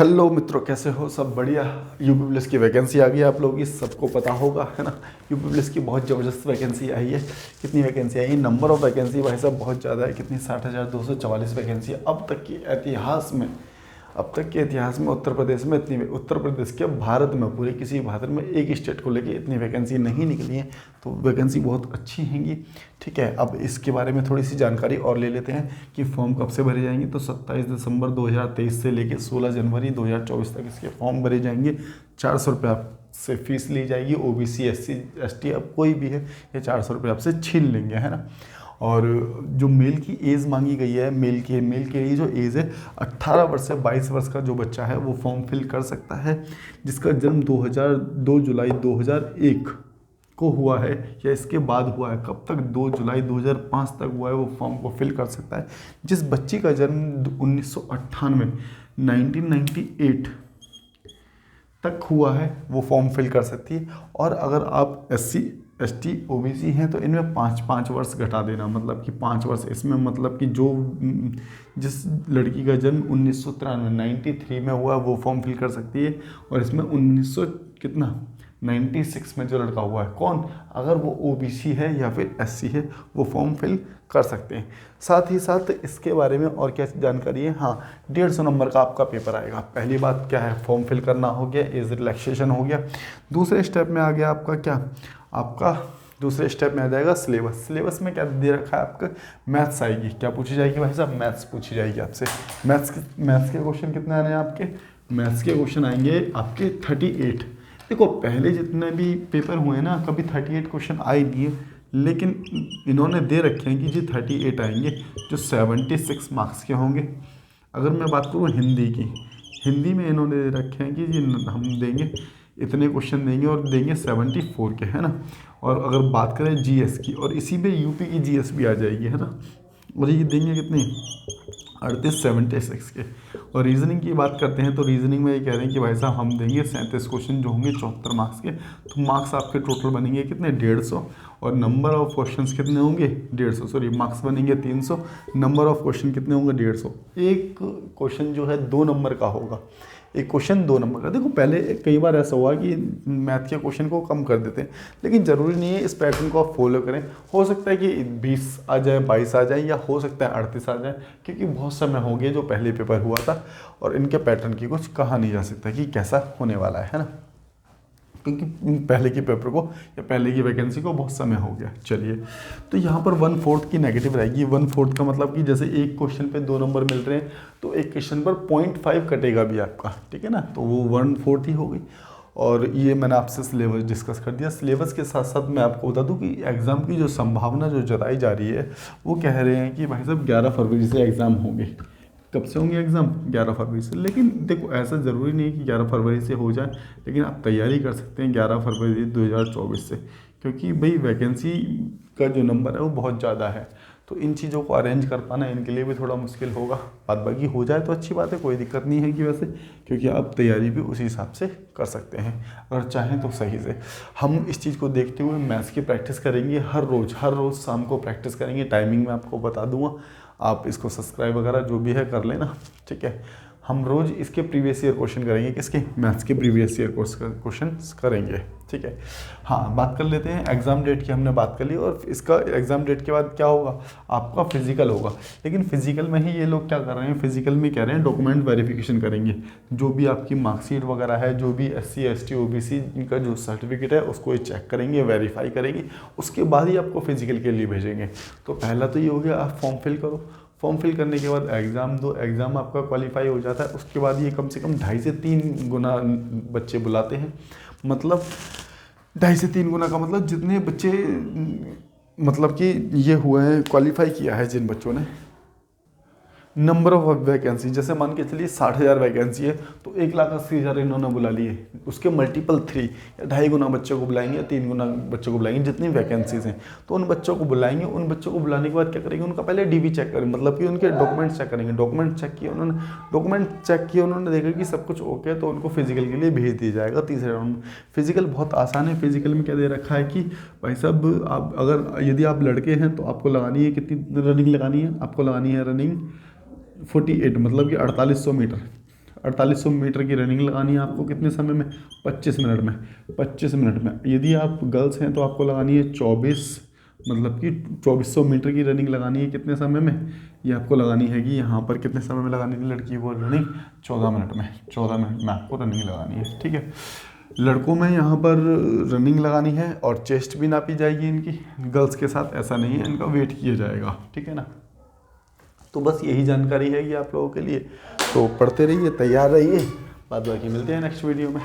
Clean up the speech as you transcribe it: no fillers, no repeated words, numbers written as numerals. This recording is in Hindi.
हेलो मित्रों, कैसे हो? सब बढ़िया। यूपी पुलिस की वैकेंसी आ गई है आप लोगों की, सबको पता होगा, है ना। यूपी पुलिस की बहुत ज़बरदस्त वैकेंसी आई है। कितनी वैकेंसी आई है? नंबर ऑफ वैकेंसी भाई साहब बहुत ज़्यादा है। कितनी? 60,244 वैकेंसी अब तक के इतिहास में। अब तक के इतिहास में उत्तर प्रदेश में इतनी, उत्तर प्रदेश के भारत में, पूरे किसी भारत में एक स्टेट को लेके इतनी वैकेंसी नहीं निकली है। तो वैकेंसी बहुत अच्छी हैंगी। ठीक है, अब इसके बारे में थोड़ी सी जानकारी और ले लेते हैं कि फॉर्म कब से भरे जाएंगे। तो 27 दिसंबर 2023 से लेकर 16 जनवरी 2024 तक इसके फॉर्म भरे जाएंगे। 400 रुपये आपसे फीस ली जाएगी। OBC SC ST अब कोई भी है, ये 400 रुपये आपसे छीन लेंगे, है ना। और जो मेल की एज मांगी गई है, मेल के लिए जो एज है 18 वर्ष से 22 वर्ष का जो बच्चा है वो फॉर्म फिल कर सकता है, जिसका जन्म 2 जुलाई 2001 को हुआ है या इसके बाद हुआ है। कब तक? 2 जुलाई 2005 तक हुआ है, वो फॉर्म को फिल कर सकता है। जिस बच्ची का जन्म 1998 1998 तक हुआ है वो फॉर्म फिल कर सकती है। और अगर आप SC ST OBC हैं तो इनमें 5 वर्ष घटा देना, मतलब कि 5 वर्ष इसमें, मतलब कि जो जिस लड़की का जन्म 1993 में हुआ वो फॉर्म फिल कर सकती है। और इसमें 1900 कितना 96 में जो लड़का हुआ है, कौन? अगर वो OBC है या फिर SC है, वो फॉर्म फिल कर सकते हैं। साथ ही साथ इसके बारे में और क्या जानकारी है? हाँ, 150 नंबर का आपका पेपर आएगा। पहली बात क्या है? फॉर्म फिल करना हो गया, एज रिलैक्सेशन हो गया। दूसरे स्टेप में आ गया आपका क्या? आपका दूसरे स्टेप में आ जाएगा सिलेबस। सिलेबस में क्या दे रखा है आपका? मैथ्स आएगी। क्या पूछी जाएगी भाई साहब? मैथ्स पूछी जाएगी आपसे। मैथ्स के क्वेश्चन कितने आने हैं आपके? मैथ्स के क्वेश्चन आएंगे आपके 38। देखो, पहले जितने भी पेपर हुए ना, कभी 38 क्वेश्चन आए नहीं है, लेकिन इन्होंने दे रखे हैं कि जी 38 आएंगे, जो 76 मार्क्स के होंगे। अगर मैं बात करूँ हिंदी की, हिंदी में इन्होंने दे रखे हैं कि जी हम देंगे इतने क्वेश्चन देंगे और देंगे 74 के, है ना। और अगर बात करें GS की, और इसी में यूपी की GS भी आ जाएगी, है ना। और ये देंगे कितने? 76 के। और रीजनिंग की बात करते हैं तो रीजनिंग में ये कह रहे हैं कि भाई साहब हम देंगे 37 क्वेश्चन जो होंगे 74 मार्क्स के। तो मार्क्स आपके टोटल बनेंगे कितने? 150। और नंबर ऑफ क्वेश्चंस कितने होंगे? 150, सॉरी, मार्क्स बनेंगे 300। नंबर ऑफ क्वेश्चन कितने होंगे? 150। एक क्वेश्चन जो है 2 नंबर का होगा। एक क्वेश्चन 2 नंबर का। देखो, पहले कई बार ऐसा हुआ कि मैथ के क्वेश्चन को कम कर देते हैं, लेकिन ज़रूरी नहीं है इस पैटर्न को आप फॉलो करें। हो सकता है कि 20 आ जाए, 22 आ जाए, या हो सकता है 38 आ जाए, क्योंकि बहुत समय हो गया जो पहले पेपर हुआ था और इनके पैटर्न की कुछ कहा नहीं जा सकता कि कैसा होने वाला है ना, क्योंकि पहले के पेपर को या पहले की वैकेंसी को बहुत समय हो गया। चलिए, तो यहाँ पर 1/4 की नेगेटिव रहेगी। 1/4 का मतलब कि जैसे एक क्वेश्चन पे 2 नंबर मिल रहे हैं तो एक क्वेश्चन पर 0.5 कटेगा भी आपका, ठीक है ना। तो वो 1/4 ही हो गई। और ये मैंने आपसे सिलेबस डिस्कस कर दिया। सिलेबस के साथ साथ मैं आपको बता दूं कि एग्ज़ाम की जो संभावना जो जताई जा रही है, वो कह रहे हैं कि भाई साहब 11 फरवरी से एग्ज़ाम होंगे। कब से होंगे एग्ज़ाम? 11 फरवरी से। लेकिन देखो, ऐसा ज़रूरी नहीं है कि 11 फरवरी से हो जाए, लेकिन आप तैयारी कर सकते हैं 11 फरवरी 2024 से, क्योंकि भाई वैकेंसी का जो नंबर है वो बहुत ज़्यादा है। तो इन चीज़ों को अरेंज कर पाना इनके लिए भी थोड़ा मुश्किल होगा। बाद बाकी हो जाए तो अच्छी बात है, कोई दिक्कत नहीं है कि वैसे, क्योंकि आप तैयारी भी उसी हिसाब से कर सकते हैं अगर चाहें तो सही से। हम इस चीज़ को देखते हुए मैथ्स की प्रैक्टिस करेंगे हर रोज़ शाम को प्रैक्टिस करेंगे। टाइमिंग मैं आपको बता दूंगा, आप इसको सब्सक्राइब वगैरह जो भी है कर लेना, ठीक है। हम रोज़ इसके प्रीवियस ईयर क्वेश्चन करेंगे, किसके? मैथ्स के प्रीवियस ईयर क्वेश्चन करेंगे, ठीक है। हाँ, बात कर लेते हैं एग्ज़ाम डेट की। हमने बात कर ली, और इसका एग्ज़ाम डेट के बाद क्या होगा? आपका फिजिकल होगा। लेकिन फिजिकल में ही ये लोग क्या कर रहे हैं? फिजिकल में कह रहे हैं डॉक्यूमेंट वेरिफिकेशन करेंगे। जो भी आपकी मार्कशीट वगैरह है, जो भी SC ST OBC इनका जो सर्टिफिकेट है उसको ये चेक करेंगे, वेरीफाई करेंगे, उसके बाद ही आपको फिजिकल के लिए भेजेंगे। तो पहला तो ये हो गया, आप फॉर्म फिल करो। फॉर्म फिल करने के बाद एग्ज़ाम दो, एग्ज़ाम आपका क्वालिफाई हो जाता है। उसके बाद ये कम से कम 2.5 से 3 गुना बच्चे बुलाते हैं। मतलब 2.5 से 3 गुना का मतलब जितने बच्चे, मतलब कि ये हुए हैं, क्वालिफाई किया है जिन बच्चों ने। नंबर ऑफ वैकेंसी, जैसे मान के चलिए 60,000 वैकेंसी है, तो 1,80,000 इन्होंने बुला लिए। उसके मल्टीपल 3 या 2.5 गुना बच्चों को बुलाएंगे या 3 गुना बच्चों को बुलाएंगे, जितनी वैकेंसीज हैं। तो उन बच्चों को बुलाएंगे। उन बच्चों को बुलाने के बाद क्या करेंगे? उनका पहले DV चेक करेंगे, मतलब कि उनके डॉक्यूमेंट्स चेक करेंगे। डॉक्यूमेंट चेक किए उन्होंने, देखा कि सब कुछ ओके है, तो उनको फिजिकल के लिए भेज दिया जाएगा तीसरे राउंड में। फिजिकल बहुत आसान है। फिजिकल में क्या दे रखा है कि भाई साहब, आप अगर यदि आप लड़के हैं तो आपको लगानी है, कितनी रनिंग लगानी है? आपको लगानी है रनिंग 48, मतलब कि 4800 मीटर। 4800 मीटर की रनिंग लगानी है आपको कितने समय में, 25 मिनट में। 25 मिनट में यदि आप गर्ल्स हैं तो आपको लगानी है 2400 मीटर की रनिंग लगानी है कितने समय में, ये आपको लगानी है कि यहाँ पर कितने समय में लगानी है लड़की को रनिंग, 14 मिनट में। 14 मिनट में आपको रनिंग लगानी है, ठीक है। लड़कों में यहाँ पर रनिंग लगानी है और चेस्ट भी नापी जाएगी इनकी, गर्ल्स के साथ ऐसा नहीं है, इनका वेट किया जाएगा, ठीक है ना। तो बस यही जानकारी है कि आप लोगों के लिए, तो पढ़ते रहिए, तैयार रहिए, बाद बाकी मिलते हैं नेक्स्ट वीडियो में।